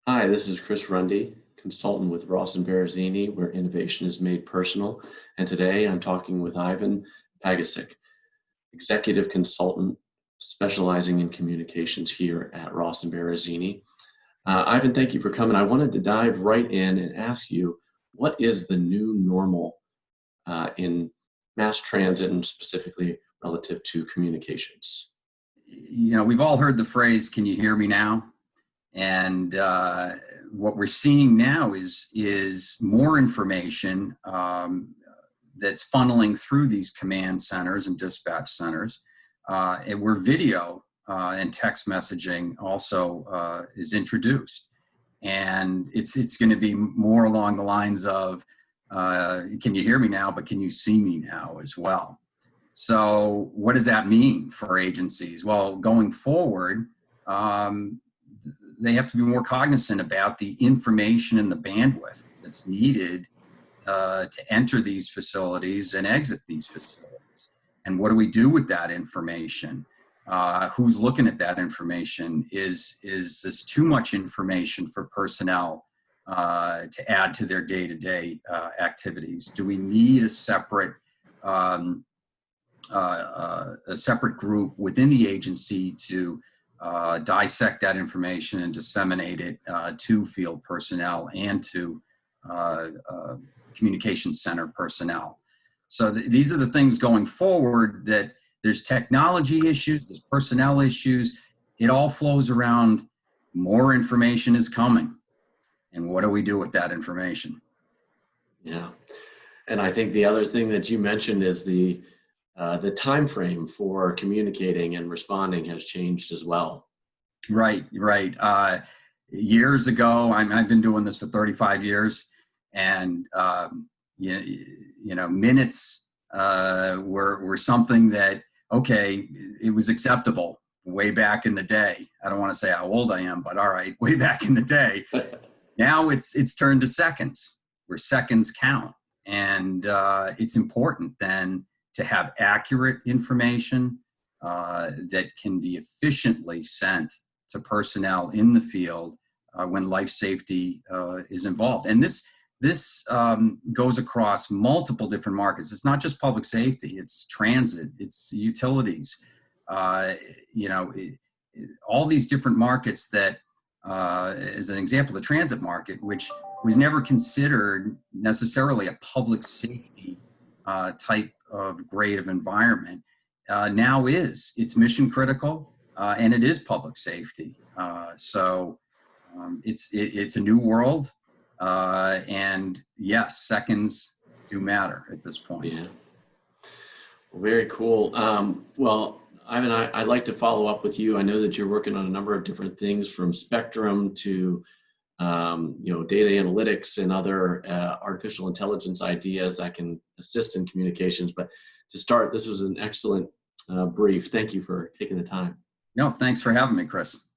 Hi, this is Chris Runde, consultant with Ross and Baruzzini, where innovation is made personal. And today I'm talking with Ivan Pagacik, executive consultant specializing in communications here at Ross and Baruzzini. Ivan, thank you for coming. I wanted to dive right in and ask you, what is the new normal in mass transit and specifically relative to communications? We've all heard the phrase, "Can you hear me now?" And what we're seeing now is more information that's funneling through these command centers and dispatch centers, and where video and text messaging also is introduced. And it's going to be more along the lines of, "Can you hear me now? But can you see me now as well?" So what does that mean for agencies? Well, going forward, they have to be more cognizant about the information and the bandwidth that's needed to enter these facilities and exit these facilities. And what do we do with that information? Who's looking at that information? Is this too much information for personnel to add to their day-to-day activities? Do we need a separate group within the agency to dissect that information and disseminate it to field personnel and to communication center personnel? So these are the things going forward, that there's technology issues, there's personnel issues. It all flows around more information is coming. And what do we do with that information? Yeah. And I think the other thing that you mentioned is the time frame for communicating and responding has changed as well. Right. Years ago, I've been doing this for 35 years, and minutes were something that, okay, it was acceptable way back in the day. I don't want to say how old I am, but all right, way back in the day. Now it's turned to seconds, where seconds count, and it's important then to have accurate information that can be efficiently sent to personnel in the field when life safety is involved. And this goes across multiple different markets. It's not just public safety, it's transit, it's utilities, all these different markets that, as an example, the transit market, which was never considered necessarily a public safety type of grade of environment, now is. It's mission critical, and it is public safety. So it's a new world, and yes, seconds do matter at this point. Yeah. Well, very cool. Well, Ivan, I'd like to follow up with you. I know that you're working on a number of different things, from spectrum to data analytics and other artificial intelligence ideas that can assist in communications. But to start, this was an excellent brief. Thank you for taking the time. No, thanks for having me, Chris.